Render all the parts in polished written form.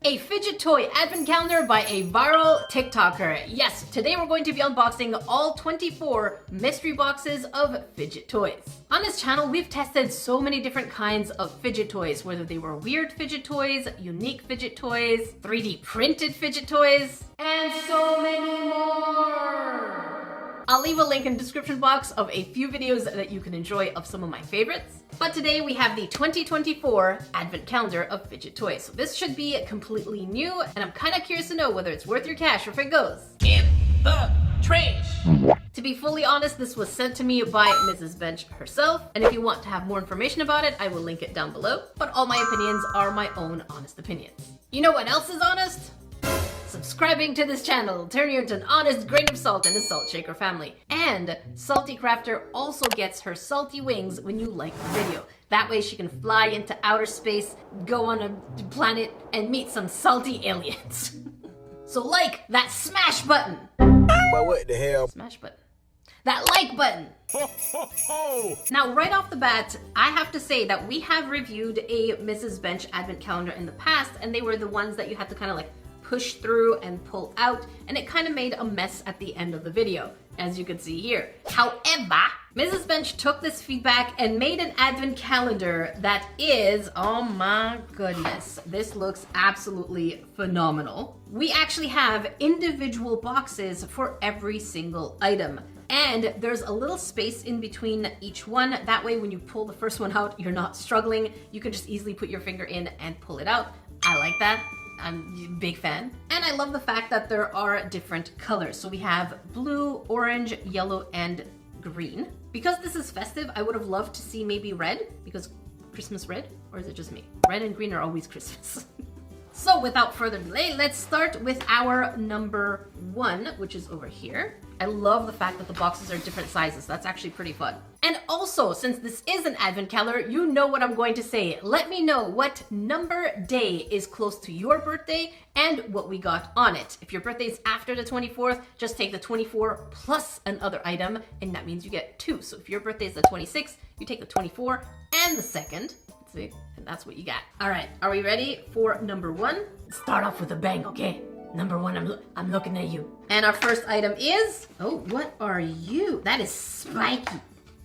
A fidget toy advent calendar by a viral TikToker. Yes, today we're going to be unboxing all 24 mystery boxes of fidget toys. On this channel, we've tested so many different kinds of fidget toys, whether they were weird fidget toys, unique fidget toys, 3D printed fidget toys, and so many more. I'll leave a link in the description box of a few videos that you can enjoy of some of my favorites. But today we have the 2024 Advent Calendar of Fidget Toys. So this should be completely new, and I'm kind of curious to know whether it's worth your cash or if it goes in the trash. To be fully honest, this was sent to me by Mrs. Bench herself, and if you want to have more information about it, I will link it down below. But all my opinions are my own honest opinions. You know what else is honest? Subscribing to this channel will turn you into an honest grain of salt in the Salt Shaker family. And Salty Crafter also gets her salty wings when you like the video. That way she can fly into outer space, go on a planet, and meet some salty aliens. So like that smash button. But what the hell? Smash button. That like button. Now, right off the bat, I have to say that we have reviewed a Mrs. Bench Advent Calendar in the past, and they were the ones that you had to kind of like push through and pull out, and it kind of made a mess at the end of the video, as you can see here. However, Mrs. Bench took this feedback and made an advent calendar that is, oh my goodness, this looks absolutely phenomenal. We actually have individual boxes for every single item. And there's a little space in between each one. That way, when you pull the first one out, you're not struggling. You can just easily put your finger in and pull it out. I like that. I'm a big fan. And I love the fact that there are different colors. So we have blue, orange, yellow, and green. Because this is festive, I would have loved to see maybe red, because Christmas red, or is it just me? Red and green are always Christmas. So without further delay, let's start with our number one, which is over here. I love the fact that the boxes are different sizes. That's actually pretty fun. And also, since this is an advent calendar, you know what I'm going to say. Let me know what number day is close to your birthday and what we got on it. If your birthday is after the 24th, just take the 24 plus another item, and that means you get two. So if your birthday is the 26th, you take the 24 and the 2nd. See, and that's what you got. All right, are we ready for number one? Start off with a bang, okay? Number one, I'm looking at you. And our first item is, oh, what are you? That is spiky.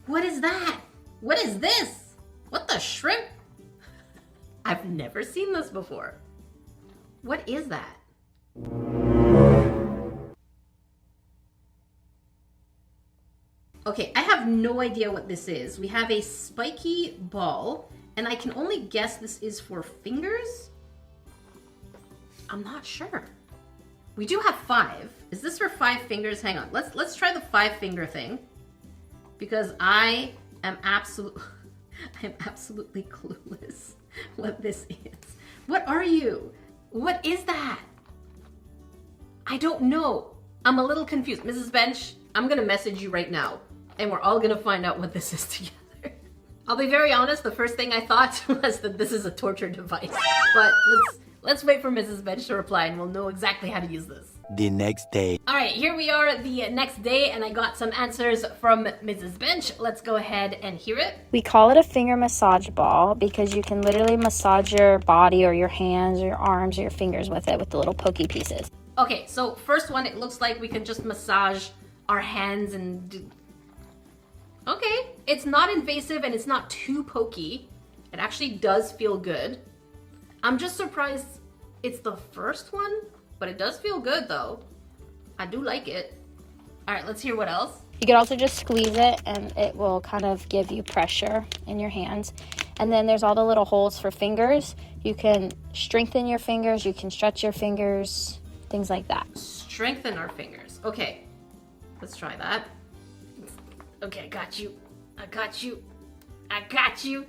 What is that? What is this? What the shrimp? I've never seen this before. What is that? Okay, I have no idea what this is. We have a spiky ball, and I can only guess this is for fingers? I'm not sure. We do have 5. Is this for 5 fingers? Hang on. Let's try the 5-finger thing, because I am absolutely clueless what this is. What are you? What is that? I don't know. I'm a little confused. Mrs. Bench, I'm gonna message you right now, and we're all gonna find out what this is together. I'll be very honest, the first thing I thought was that this is a torture device. But let's wait for Mrs. Bench to reply and we'll know exactly how to use this. The next day. All right, here we are the next day, and I got some answers from Mrs. Bench. Let's go ahead and hear it. We call it a finger massage ball because you can literally massage your body or your hands or your arms or your fingers with it with the little pokey pieces. Okay, so first one, it looks like we can just massage our hands and okay, it's not invasive and it's not too pokey. It actually does feel good. I'm just surprised it's the first one, but it does feel good though. I do like it. All right, let's hear what else. You can also just squeeze it and it will kind of give you pressure in your hands. And then there's all the little holes for fingers. You can strengthen your fingers, you can stretch your fingers, things like that. Strengthen our fingers. Okay, let's try that. Okay, I got you. I got you. I got you.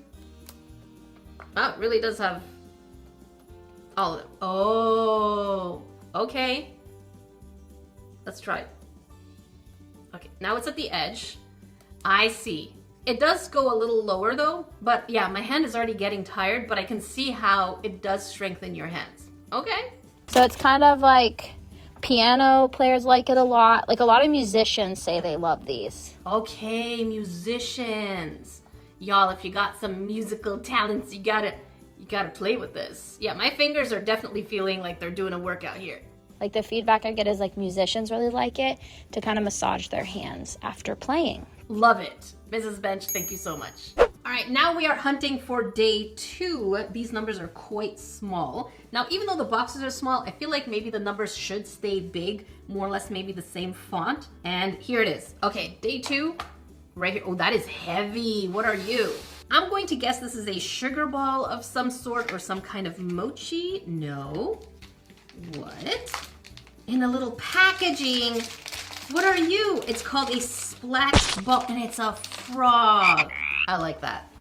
Oh, it really does have all of them. Oh, okay. Let's try it. Okay, now it's at the edge. I see. It does go a little lower though, but yeah, my hand is already getting tired, but I can see how it does strengthen your hands. Okay. So it's kind of like piano players like it a lot. Like a lot of musicians say they love these. Okay, musicians. Y'all, if you got some musical talents, you gotta You gotta play with this. Yeah, my fingers are definitely feeling like they're doing a workout here. Like the feedback I get is like musicians really like it to kind of massage their hands after playing. Love it. Mrs. Bench, thank you so much. All right, now we are hunting for day 2. These numbers are quite small. Now, even though the boxes are small, I feel like maybe the numbers should stay big, more or less maybe the same font. And here it is. Okay, day 2, right here. Oh, that is heavy. What are you? I'm going to guess this is a sugar ball of some sort or some kind of mochi. No. What? In a little packaging. What are you? It's called a splat ball and it's a frog. I like that.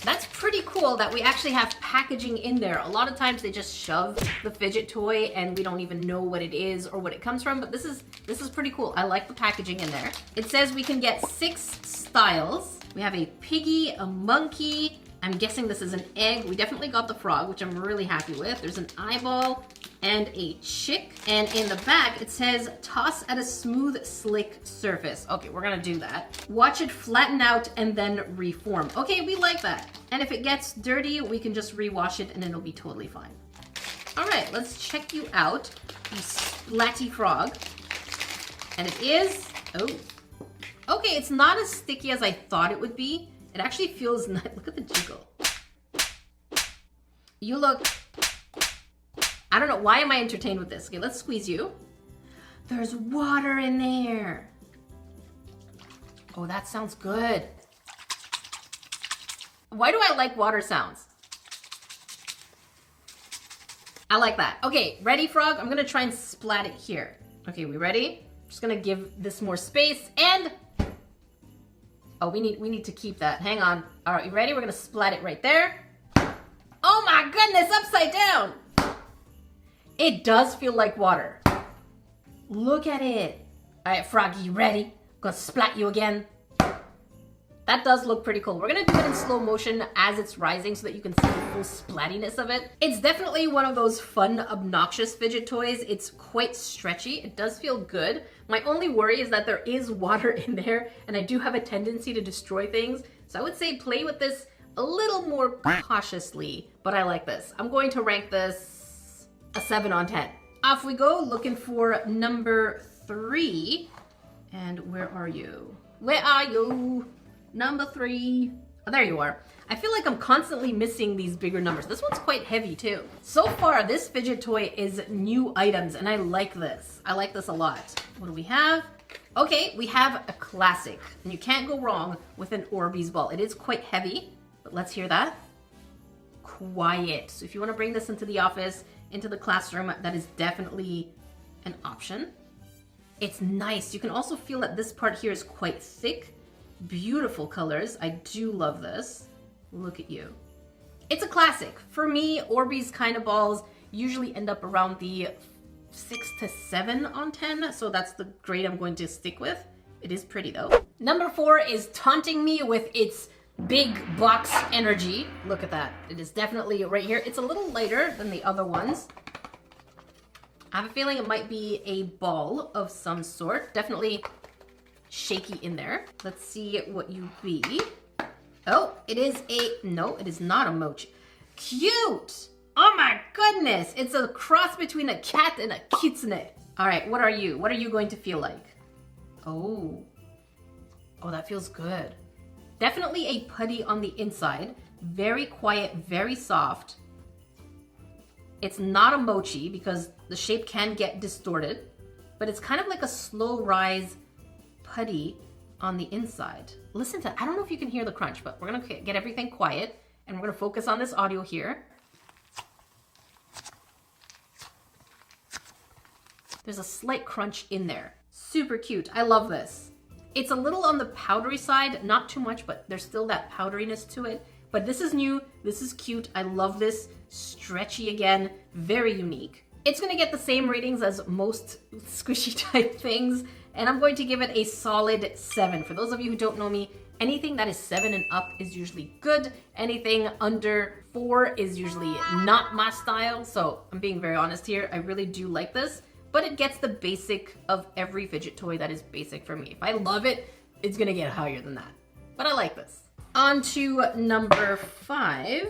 That's pretty cool that we actually have packaging in there. A lot of times they just shove the fidget toy and we don't even know what it is or what it comes from, but this is pretty cool. I like the packaging in there. It says we can get 6 styles. We have a piggy, a monkey. I'm guessing this is an egg. We definitely got the frog, which I'm really happy with. There's an eyeball and a chick. And in the back, it says toss at a smooth, slick surface. Okay, we're gonna do that. Watch it flatten out and then reform. Okay, we like that. And if it gets dirty, we can just rewash it and it'll be totally fine. All right, let's check you out. The splatty frog. And it is, oh. Okay, it's not as sticky as I thought it would be. It actually feels nice. Look at the jiggle. You look, I don't know, why am I entertained with this? Okay, let's squeeze you. There's water in there. Oh, that sounds good. Why do I like water sounds? I like that. Okay, ready, frog? I'm gonna try and splat it here. Okay, we ready? Just gonna give this more space and oh, we need to keep that. Hang on. All right, you ready? We're gonna splat it right there. Oh my goodness, upside down. It does feel like water. Look at it. All right, Froggy, you ready? I'm gonna splat you again. That does look pretty cool. We're gonna do it in slow motion as it's rising so that you can see the full splattiness of it. It's definitely one of those fun, obnoxious fidget toys. It's quite stretchy. It does feel good. My only worry is that there is water in there and I do have a tendency to destroy things. So I would say play with this a little more cautiously, but I like this. I'm going to rank this a 7 on 10. Off we go, looking for number 3. And where are you? Where are you? Number 3. Oh, there you are. I feel like I'm constantly missing these bigger numbers. This one's quite heavy too. So far, this fidget toy is new items and I like this. I like this a lot. What do we have? Okay, we have a classic. And you can't go wrong with an Orbeez ball. It is quite heavy, but let's hear that. Quiet. So if you want to bring this into the office, into the classroom, that is definitely an option. It's nice. You can also feel that this part here is quite thick. Beautiful colors. I do love this. Look at you. It's a classic. For me, Orbeez kind of balls usually end up around the 6 to 7 on 10, so that's the grade I'm going to stick with. It is pretty though. Number 4 is taunting me with its big box energy. Look at that. It is definitely right here. It's a little lighter than the other ones. I have a feeling it might be a ball of some sort. Definitely shaky in there. Let's see what you be. Oh, it is no, it is not a mochi. Cute! Oh my goodness! It's a cross between a cat and a kitsune. All right, what are you? What are you going to feel like? Oh. Oh, that feels good. Definitely a putty on the inside. Very quiet, very soft. It's not a mochi because the shape can get distorted, but it's kind of like a slow rise putty on the inside. Listen to, I don't know if you can hear the crunch, but we're gonna get everything quiet and we're gonna focus on this audio here. There's a slight crunch in there. Super cute, I love this. It's a little on the powdery side, not too much, but there's still that powderiness to it. But this is new, this is cute, I love this. Stretchy again, very unique. It's gonna get the same ratings as most squishy type things, and I'm going to give it a solid 7. For those of you who don't know me, anything that is 7 and up is usually good. Anything under 4 is usually not my style, so I'm being very honest here. I really do like this, but it gets the basic of every fidget toy that is basic for me. If I love it, it's gonna get higher than that. But I like this. On to number 5.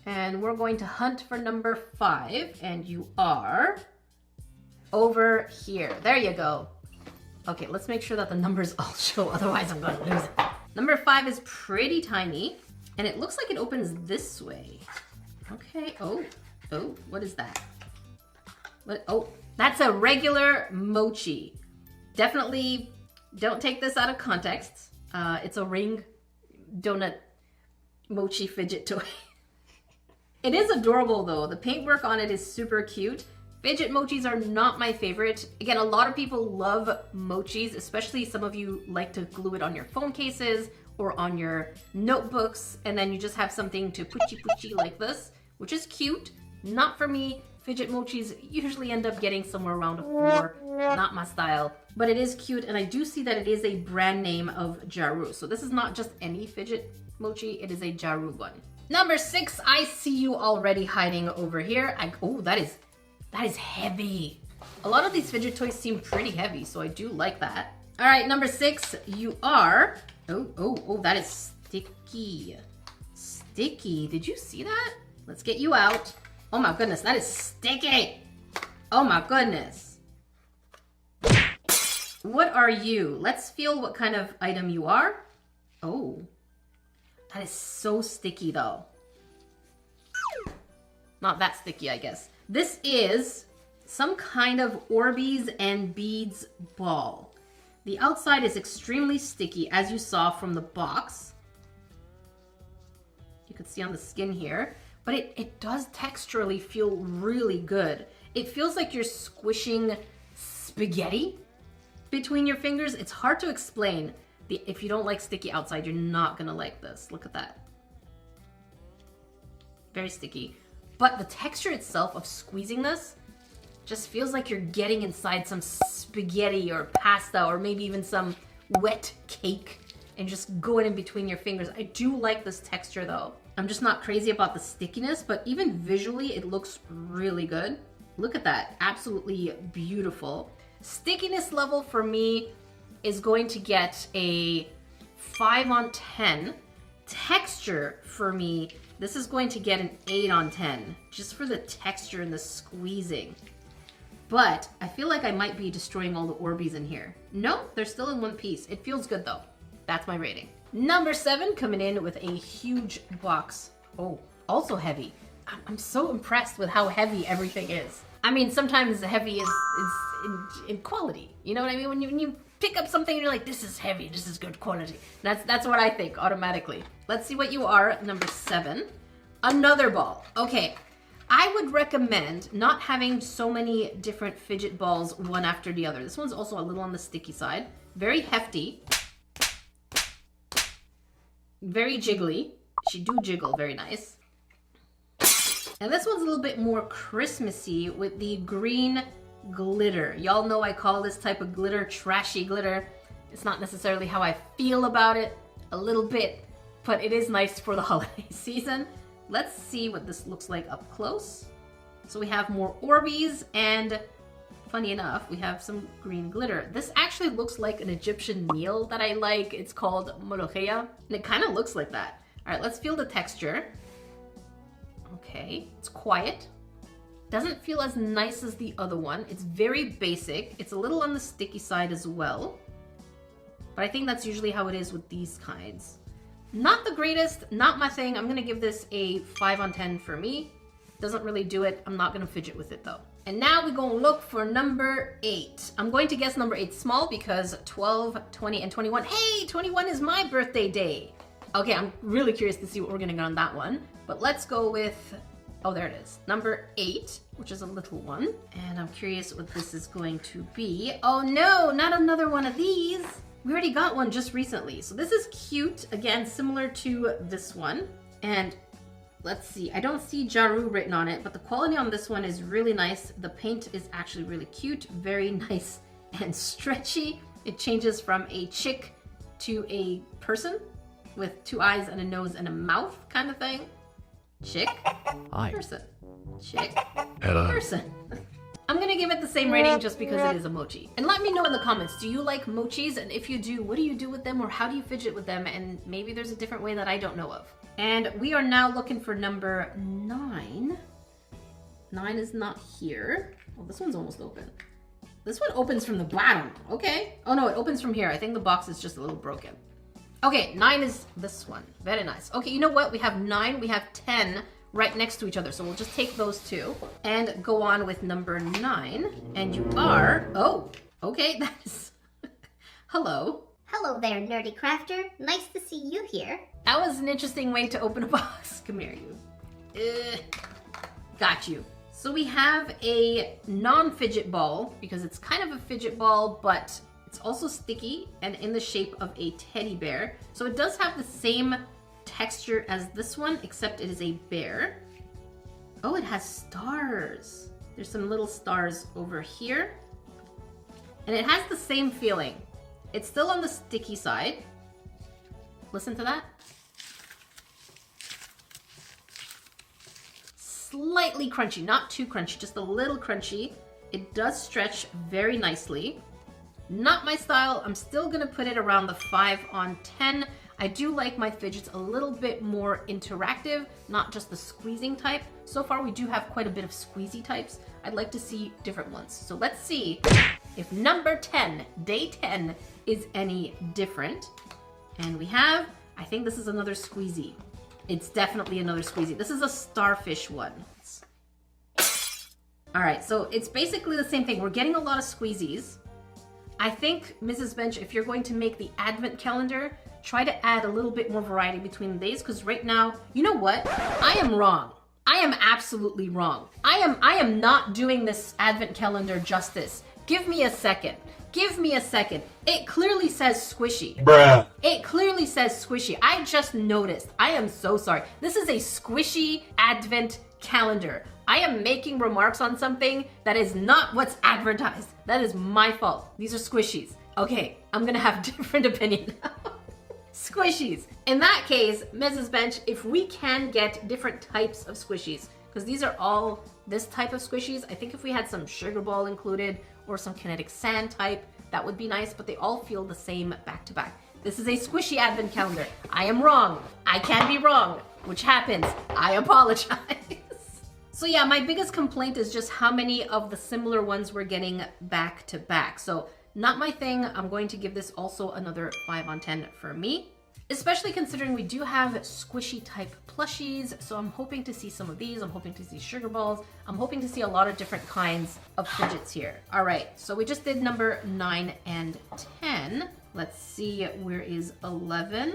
And we're going to hunt for number 5, and you are over here. There you go. Okay, let's make sure that the numbers all show, otherwise I'm gonna lose it. Number 5 is pretty tiny, and it looks like it opens this way. Okay, oh, what is that? What? Oh, that's a regular mochi. Definitely don't take this out of context. It's a ring donut mochi fidget toy. It is adorable though. The paintwork on it is super cute. Fidget mochis are not my favorite. Again, a lot of people love mochis, especially some of you like to glue it on your phone cases or on your notebooks, and then you just have something to poochie like this, which is cute. Not for me. Fidget mochis usually end up getting somewhere around a 4. Not my style, but it is cute, and I do see that it is a brand name of Jaru. So this is not just any fidget mochi, it is a Jaru one. Number 6, I see you already hiding over here. Oh, that is heavy. A lot of these fidget toys seem pretty heavy, so I do like that. All right, number 6, you are, oh, that is sticky. Sticky, did you see that? Let's get you out. Oh my goodness, that is sticky. Oh my goodness. What are you? Let's feel what kind of item you are. Oh, that is so sticky though. Not that sticky, I guess. This is some kind of Orbeez and Beads ball. The outside is extremely sticky, as you saw from the box. You can see on the skin here, but it does texturally feel really good. It feels like you're squishing spaghetti between your fingers. It's hard to explain. If you don't like sticky outside, you're not gonna like this. Look at that. Very sticky. But the texture itself of squeezing this just feels like you're getting inside some spaghetti or pasta or maybe even some wet cake and just going in between your fingers. I do like this texture though. I'm just not crazy about the stickiness, but even visually it looks really good. Look at that, absolutely beautiful. Stickiness level for me is going to get a 5 on 10. Texture for me, this is going to get an 8 on 10, just for the texture and the squeezing. But I feel like I might be destroying all the Orbeez in here. No, they're still in one piece. It feels good though. That's my rating. Number 7, coming in with a huge box. Oh, also heavy. I'm so impressed with how heavy everything is. I mean, sometimes heavy is in quality. You know what I mean? When you pick up something and you're like, this is heavy, this is good quality. That's what I think automatically. Let's see what you are, number 7. Another ball. Okay, I would recommend not having so many different fidget balls one after the other. This one's also a little on the sticky side. Very hefty. Very jiggly. She do jiggle, very nice. And this one's a little bit more Christmassy with the green glitter. Y'all know I call this type of glitter trashy glitter. It's not necessarily how I feel about it, a little bit, but it is nice for the holiday season. Let's see what this looks like up close. So we have more Orbeez, and funny enough, we have some green glitter. This actually looks like an Egyptian meal that I like. It's called molokhia, and it kind of looks like that. All right, let's feel the texture. Okay, it's quiet. Doesn't feel as nice as the other one. It's very basic. It's a little on the sticky side as well. But I think that's usually how it is with these kinds. Not the greatest, not my thing. I'm gonna give this a 5 on 10 for me. Doesn't really do it. I'm not gonna fidget with it though. And now we're gonna look for number 8. I'm going to guess number 8 small because 12, 20, and 21. Hey, 21 is my birthday day. Okay, I'm really curious to see what we're gonna get on that one. But let's go with, oh, there it is. Number 8, which is a little one. And I'm curious what this is going to be. Oh no, not another one of these. We already got one just recently. So this is cute. Again, similar to this one. And let's see, I don't see Jaru written on it, but the quality on this one is really nice. The paint is actually really cute, very nice and stretchy. It changes from a chick to a person with 2 eyes and a nose and a mouth kind of thing. Chick, Hi. person, chick, Hello. person. I'm gonna give it the same rating just because it is a mochi. And let me know in the comments, do you like mochis? And if you do, what do you do with them, or how do you fidget with them? And maybe there's a different way that I don't know of. And we are now looking for number 9. 9 is not here. Oh, this one's almost open. This one opens from the bottom. Okay. Oh no, it opens from here. I think the box is just a little broken. Okay, 9 is this one. Very nice. Okay, you know what? We have 9, we have 10 right next to each other. So we'll just take those two and go on with number 9. And you are, oh, okay, that is, hello. Hello there, nerdy crafter. Nice to see you here. That was an interesting way to open a box. Come here, you. Got you. So we have a non-fidget ball, because it's kind of a fidget ball, but it's also sticky and in the shape of a teddy bear. So it does have the same texture as this one, except it is a bear. Oh, it has stars. There's some little stars over here. And it has the same feeling. It's still on the sticky side. Listen to that. Slightly crunchy, not too crunchy, just a little crunchy. It does stretch very nicely. Not my style. I'm still gonna put it around the 5 on 10. I do like my fidgets a little bit more interactive, not just the squeezing type. So far we do have quite a bit of squeezy types. I'd like to see different ones. So let's see if number 10, day 10, is any different. And we have, I think this is another squeezy. It's definitely another squeezy. This is a starfish one. All right, so it's basically the same thing. We're getting a lot of squeezies. I think, Mrs. Bench, if you're going to make the advent calendar, try to add a little bit more variety between these, because right now, you know what? I am wrong. I am absolutely wrong. I am not doing this advent calendar justice. Give me a second. Give me a second. It clearly says squishy. Bruh. It clearly says squishy. I just noticed. I am so sorry. This is a squishy advent calendar. I am making remarks on something that is not what's advertised. That is my fault. These are squishies. Okay, I'm gonna have a different opinion now. Squishies. In that case, Mrs. Bench, if we can get different types of squishies, because these are all this type of squishies, I think if we had some sugar ball included or some kinetic sand type, that would be nice, but they all feel the same back to back. This is a squishy advent calendar. I am wrong. I can be wrong, which happens. I apologize. So yeah, my biggest complaint is just how many of the similar ones we're getting back to back. So not my thing. I'm going to give this also another 5 on 10 for me, especially considering we do have squishy type plushies. So I'm hoping to see some of these. I'm hoping to see sugar balls. I'm hoping to see a lot of different kinds of fidgets here. All right, so we just did number 9 and 10. Let's see, where is 11?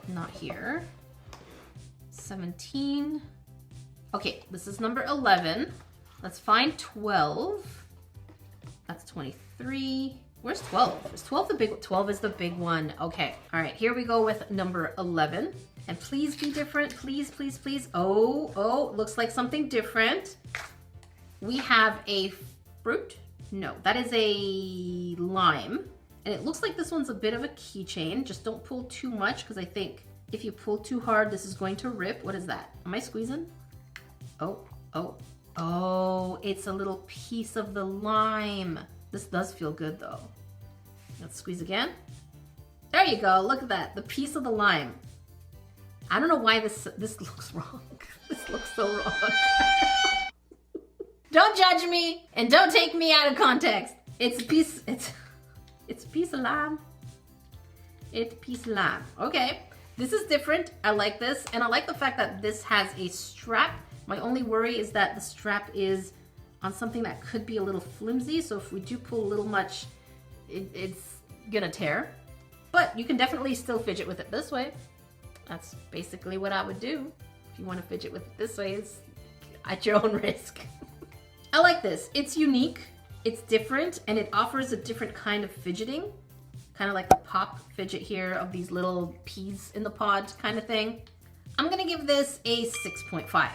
Not here. 17. Okay, this is number 11. Let's find 12. That's 23. Where's 12? Is 12 the big? 12 is the big one. Okay. All right, here we go with number 11. And please be different. Please, please, please. Oh, looks like something different. We have a fruit. No, that is a lime. And it looks like this one's a bit of a keychain. Just don't pull too much, because I think if you pull too hard, this is going to rip. What is that? Am I squeezing? Oh, it's a little piece of the lime. This does feel good though. Let's squeeze again. There you go, look at that, the piece of the lime. I don't know why this looks wrong. This looks so wrong. Don't judge me and don't take me out of context. It's a piece of lime. It's a piece of lime. Okay, this is different. I like this, and I like the fact that this has a strap. My only worry is that the strap is on something that could be a little flimsy, so if we do pull a little much, it's gonna tear. But you can definitely still fidget with it this way. That's basically what I would do. If you want to fidget with it this way, it's at your own risk. I like this. It's unique, it's different, and it offers a different kind of fidgeting. Kind of like the pop fidget here of these little peas in the pod kind of thing. I'm gonna give this a 6.5.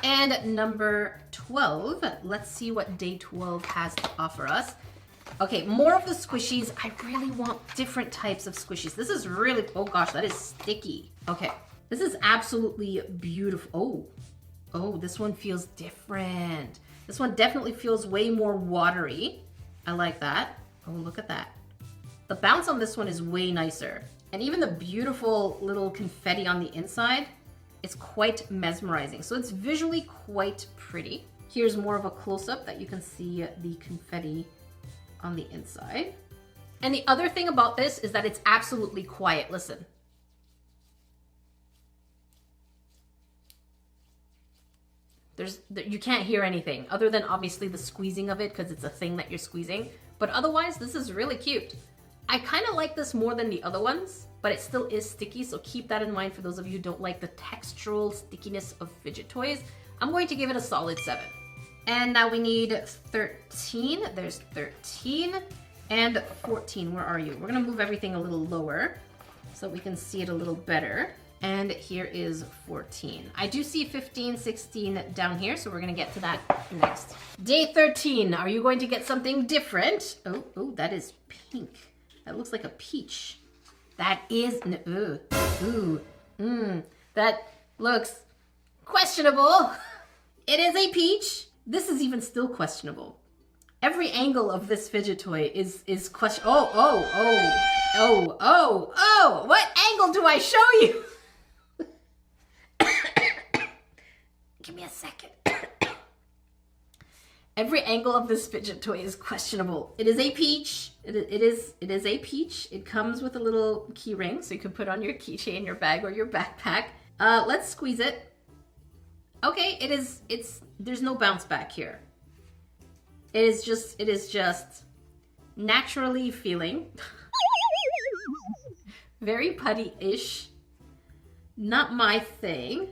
And number 12, let's see what day 12 has to offer us. Okay, more of the squishies. I really want different types of squishies. This is really, oh gosh, that is sticky. Okay, this is absolutely beautiful. Oh, this one feels different. This one definitely feels way more watery. I like that. Oh, look at that. The bounce on this one is way nicer. And even the beautiful little confetti on the inside is quite mesmerizing. So it's visually quite pretty. Here's more of a close-up that you can see the confetti on the inside. And the other thing about this is that it's absolutely quiet. Listen. You can't hear anything other than obviously the squeezing of it because it's a thing that you're squeezing. But otherwise, this is really cute. I kind of like this more than the other ones, but it still is sticky. So keep that in mind for those of you who don't like the textural stickiness of fidget toys. I'm going to give it a solid 7. And now we need 13. There's 13 and 14. Where are you? We're gonna move everything a little lower so we can see it a little better. And here is 14. I do see 15, 16 down here, so we're gonna get to that next. Day 13, are you going to get something different? Oh, that is pink. That looks like a peach. That is, that looks questionable. It is a peach. This is even still questionable. Every angle of this fidget toy is question. Oh, what angle do I show you? Give me a second. Every angle of this fidget toy is questionable. It is a peach. It is a peach. It comes with a little key ring, so you can put on your keychain, your bag, or your backpack. Let's squeeze it. Okay, there's no bounce back here. It is just naturally feeling. Very putty-ish. Not my thing.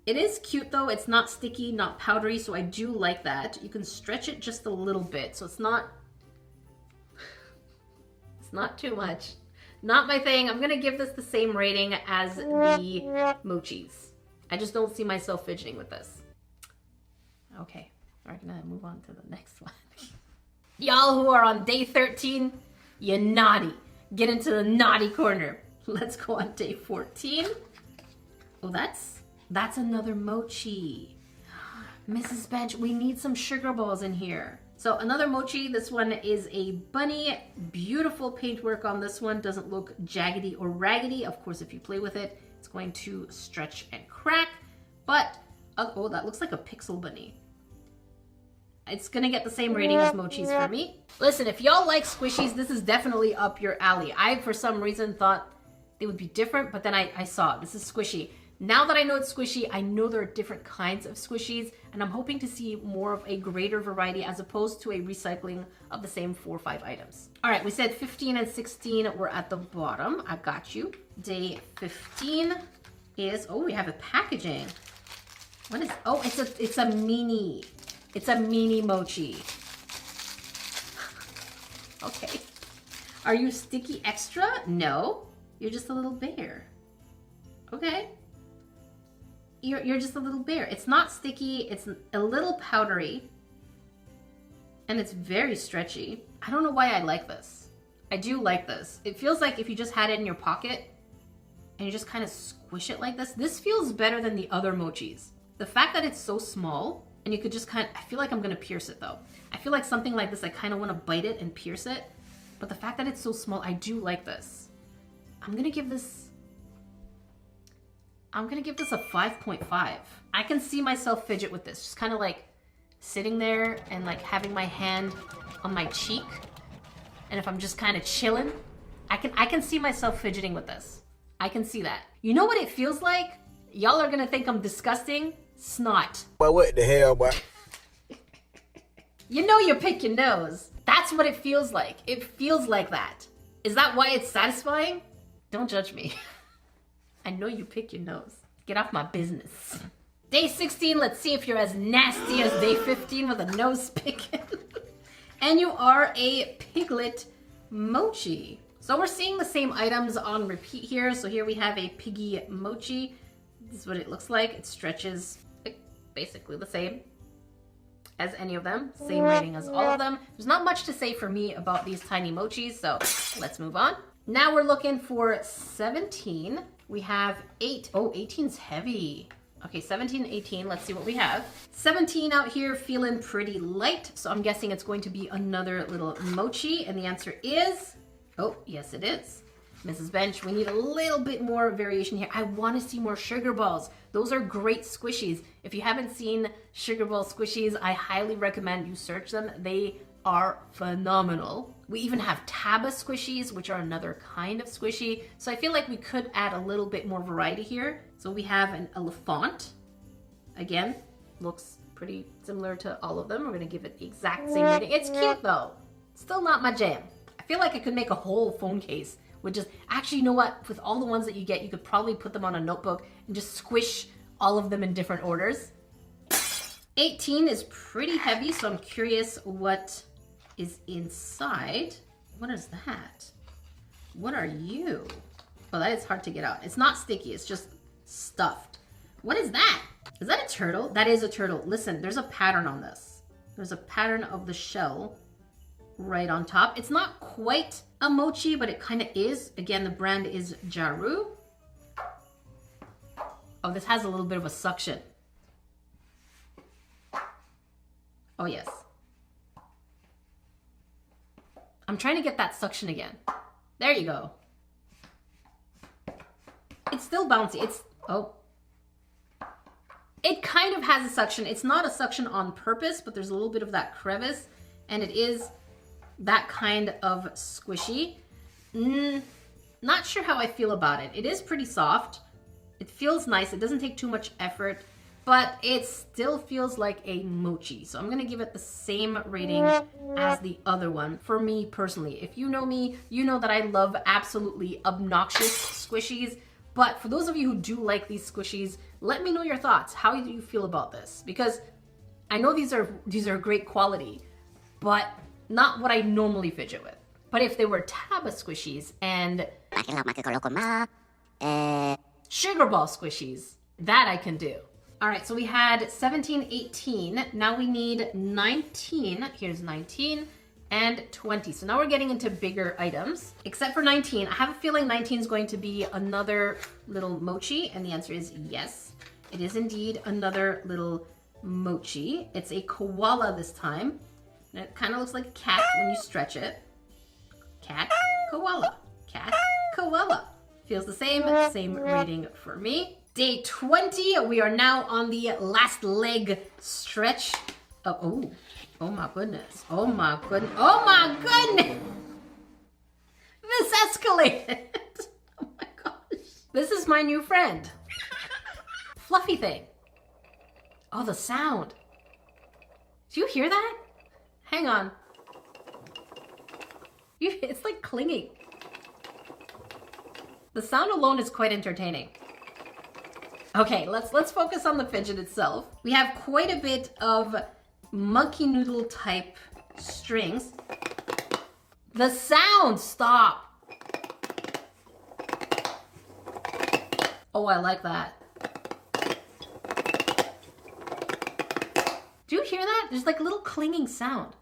It is cute though. It's not sticky, not powdery, so I do like that. You can stretch it just a little bit, so it's not too much. Not my thing. I'm gonna give this the same rating as the mochis. I just don't see myself fidgeting with this. Okay, we're gonna move on to the next one. Y'all who are on day 13, you naughty. Get into the naughty corner. Let's go on day 14. Oh, that's another mochi. Mrs. Bench, we need some sugar balls in here. So another mochi, this one is a bunny. Beautiful paintwork on this one. Doesn't look jaggedy or raggedy. Of course, if you play with it, it's going to stretch and crack. But, oh, that looks like a pixel bunny. It's gonna get the same rating as mochis for me. Listen, if y'all like squishies, this is definitely up your alley. I, for some reason, thought they would be different, but then I saw this is squishy. Now that I know it's squishy, I know there are different kinds of squishies, and I'm hoping to see more of a greater variety as opposed to a recycling of the same 4 or 5 items. All right, we said 15 and 16 were at the bottom. I got you. Day 15 is, oh, we have a packaging. What is, oh, it's a mini. It's a mini mochi. Okay. Are you sticky extra? No. You're just a little bear. Okay. You're just a little bear. It's not sticky. It's a little powdery. And it's very stretchy. I don't know why I like this. I do like this. It feels like if you just had it in your pocket and you just kind of squish it like this. This feels better than the other mochis. The fact that it's so small and you could just kind of, I feel like I'm going to pierce it though. I feel like something like this, I kind of want to bite it and pierce it. But the fact that it's so small, I do like this. I'm going to give this a 5.5. I can see myself fidget with this. Just kind of like sitting there and like having my hand on my cheek. And if I'm just kind of chilling, I can see myself fidgeting with this. I can see that. You know what it feels like? Y'all are going to think I'm disgusting. Snot. But what the hell, boy? You know you pick your nose. That's what it feels like. It feels like that. Is that why it's satisfying? Don't judge me. I know you pick your nose. Get off my business. Day 16, let's see if you're as nasty as day 15 with a nose picking. And you are a piglet mochi. So we're seeing the same items on repeat here. So here we have a piggy mochi. This is what it looks like. It stretches basically the same as any of them. Same rating as all of them. There's not much to say for me about these tiny mochis, so let's move on. Now we're looking for 17. We have 8. Oh, 18's heavy. Okay, 17, 18, let's see what we have. 17 out here feeling pretty light, so I'm guessing it's going to be another little mochi, and the answer is, oh, yes it is. Mrs. Bench, we need a little bit more variation here. I want to see more sugar balls. Those are great squishies. If you haven't seen sugar ball squishies, I highly recommend you search them. They are phenomenal. We even have Taba squishies, which are another kind of squishy. So I feel like we could add a little bit more variety here. So we have an elephant. Again, looks pretty similar to all of them. We're gonna give it the exact same rating. It's cute though. Still not my jam. I feel like I could make a whole phone case with just, actually, you know what? With all the ones that you get, you could probably put them on a notebook and just squish all of them in different orders. 18 is pretty heavy, so I'm curious what is inside. What is that? What are you? Oh, that is hard to get out. It's not sticky, it's just stuffed. What is that? Is that a turtle? That is a turtle. Listen, there's a pattern on this. There's a pattern of the shell right on top. It's not quite a mochi, but it kind of is. Again, the brand is Jaru. Oh, this has a little bit of a suction. Oh, yes. I'm trying to get that suction again. There you go. It's still bouncy. It's, oh. It kind of has a suction. It's not a suction on purpose, but there's a little bit of that crevice, and it is that kind of squishy. Not sure how I feel about it. It is pretty soft. It feels nice. It doesn't take too much effort, but it still feels like a mochi. So I'm gonna give it the same rating as the other one for me personally. If you know me, you know that I love absolutely obnoxious squishies. But for those of you who do like these squishies, let me know your thoughts. How do you feel about this? Because I know these are great quality, but not what I normally fidget with. But if they were Taba squishies and sugar ball squishies, that I can do. All right, so we had 17, 18. Now we need 19. Here's 19 and 20. So now we're getting into bigger items. Except for 19, I have a feeling 19 is going to be another little mochi, and the answer is yes. It is indeed another little mochi. It's a koala this time. And it kind of looks like a cat when you stretch it. Cat, koala, cat, koala. Feels the same rating for me. Day 20, we are now on the last leg stretch. Oh my goodness. Oh my goodness. Oh my goodness. This escalated. Oh my gosh. This is my new friend. Fluffy thing. Oh, the sound. Do you hear that? Hang on. It's like clinging. The sound alone is quite entertaining. Okay, let's focus on the fidget itself. We have quite a bit of monkey noodle type strings. The sound, stop. Oh, I like that. Do you hear that? There's like a little clinging sound.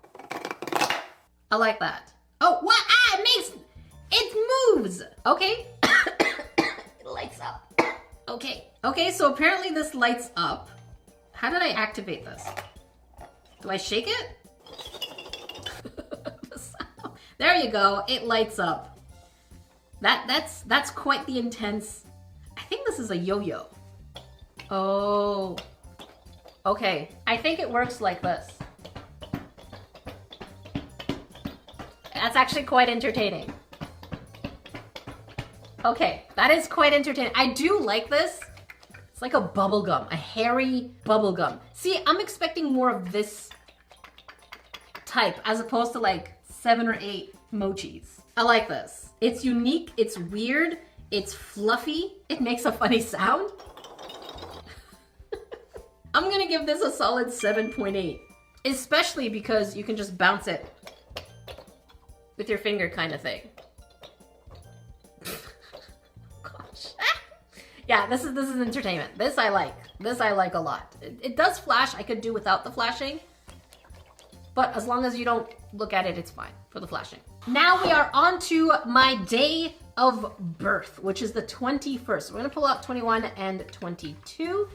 I like that. Oh, what? Ah, it moves. Okay. It lights up. Okay, so apparently this lights up. How did I activate this? Do I shake it? There you go, it lights up. That's quite the intense. I think this is a yo-yo. Oh. Okay, I think it works like this. That's actually quite entertaining. Okay, that is quite entertaining. I do like this. It's like a bubble gum, a hairy bubble gum. See, I'm expecting more of this type as opposed to like 7 or 8 mochis. I like this. It's unique, it's weird, it's fluffy, it makes a funny sound. I'm gonna give this a solid 7.8, especially because you can just bounce it with your finger kind of thing. Gosh. Yeah, this is entertainment. This I like. This I like a lot. It does flash. I could do without the flashing. But as long as you don't look at it, it's fine for the flashing. Now we are on to my day of birth, which is the 21st. We're gonna pull out 21 and 22.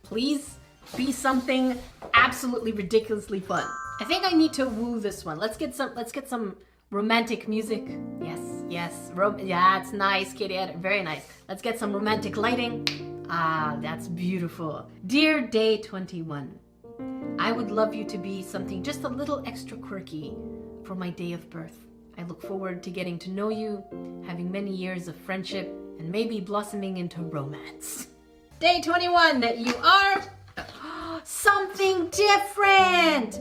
Please be something absolutely ridiculously fun. I think I need to woo this one. Let's get some romantic music. Yes, yes. Yeah, it's nice, Kitty. Very nice. Let's get some romantic lighting. Ah, that's beautiful. Dear Day 21, I would love you to be something just a little extra quirky for my day of birth. I look forward to getting to know you, having many years of friendship, and maybe blossoming into romance. Day 21, you are something different.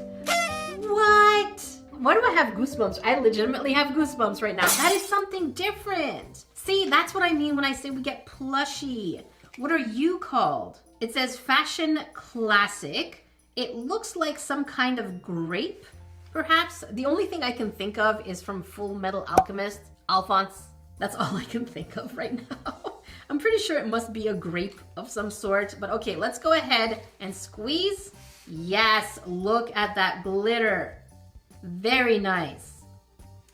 What? Why do I have goosebumps? I legitimately have goosebumps right now. That is something different. See, that's what I mean when I say we get plushy. What are you called? It says fashion classic. It looks like some kind of grape, perhaps. The only thing I can think of is from Full Metal Alchemist, Alphonse. That's all I can think of right now. I'm pretty sure it must be a grape of some sort, but okay, let's go ahead and squeeze. Yes, look at that glitter. Very nice.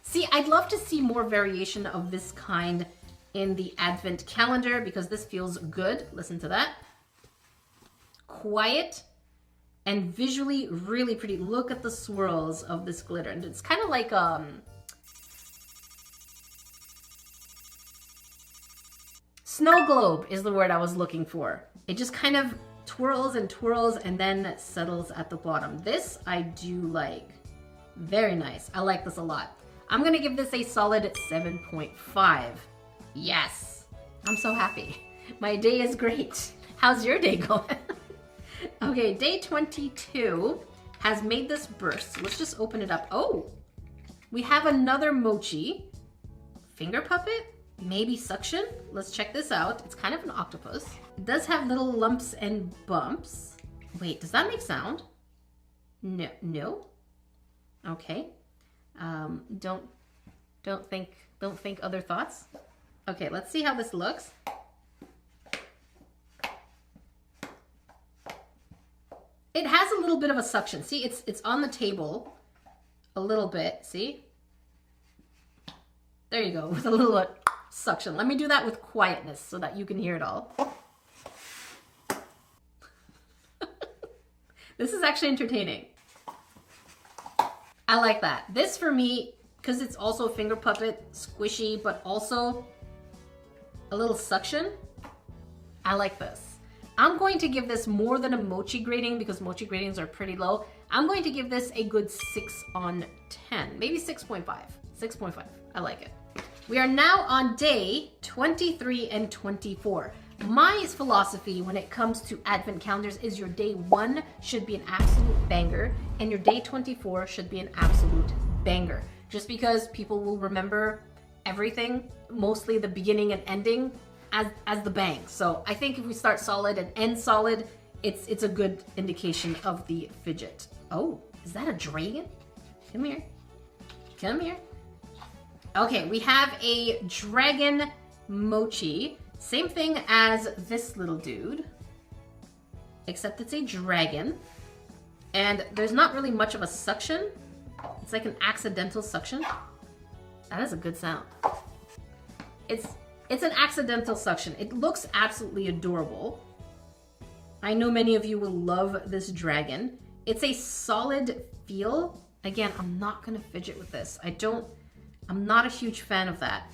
See, I'd love to see more variation of this kind in the advent calendar because this feels good. Listen to that. Quiet and visually really pretty. Look at the swirls of this glitter. And it's kind of like snow globe is the word I was looking for. It just kind of twirls and then settles at the bottom. This I do like. Very nice. I like this a lot. I'm gonna give this a solid 7.5. Yes. I'm so happy. My day is great. How's your day going? Okay, day 22 has made this burst. So let's just open it up. Oh, we have another mochi. Finger puppet? Maybe suction? Let's check this out. It's kind of an octopus. It does have little lumps and bumps. Wait, does that make sound? No. No? Okay. Don't think other thoughts. Okay, let's see how this looks. It has a little bit of a suction. See, it's on the table a little bit. See? There you go, with a little suction. Let me do that with quietness so that you can hear it all. This is actually entertaining. I like that. This for me, because it's also a finger puppet, squishy, but also a little suction. I like this. I'm going to give this more than a mochi grading because mochi gradings are pretty low. I'm going to give this a good 6 on 10, maybe 6.5. 6.5, I like it. We are now on day 23 and 24. My philosophy when it comes to advent calendars is your day 1 should be an absolute banger and your day 24 should be an absolute banger. Just because people will remember everything, mostly the beginning and ending, as the bang. So I think if we start solid and end solid, it's a good indication of the fidget. Oh, is that a dragon? Come here. Come here. Okay, we have a dragon mochi. Same thing as this little dude, except it's a dragon. And there's not really much of a suction. It's like an accidental suction. That is a good sound. It's an accidental suction. It looks absolutely adorable. I know many of you will love this dragon. It's a solid feel. Again, I'm not gonna fidget with this. I'm not a huge fan of that.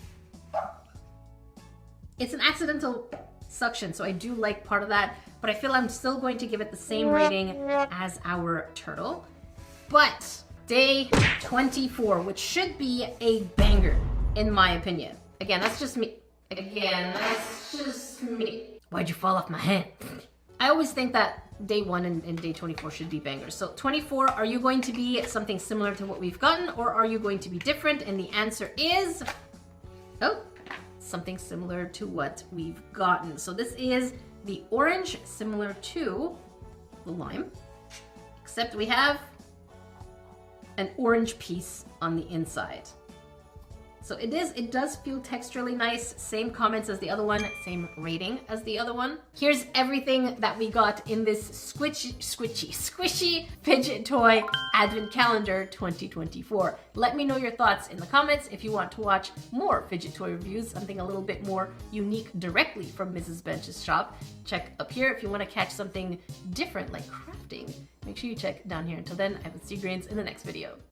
It's an accidental suction, so I do like part of that, but I feel I'm still going to give it the same rating as our turtle. But day 24, which should be a banger, in my opinion. Again, that's just me. Why'd you fall off my hand? I always think that day 1 and day 24 should be bangers. So 24, are you going to be something similar to what we've gotten, or are you going to be different? And the answer is, oh, something similar to what we've gotten. So this is the orange, similar to the lime, except we have an orange piece on the inside. So it does feel texturally nice. Same comments as the other one, same rating as the other one. Here's everything that we got in this squishy fidget toy advent calendar 2024. Let me know your thoughts in the comments. If you want to watch more fidget toy reviews, something a little bit more unique directly from Mrs. Bench's shop, check up here. If you want to catch something different like crafting, make sure you check down here. Until then, I will see you grains in the next video.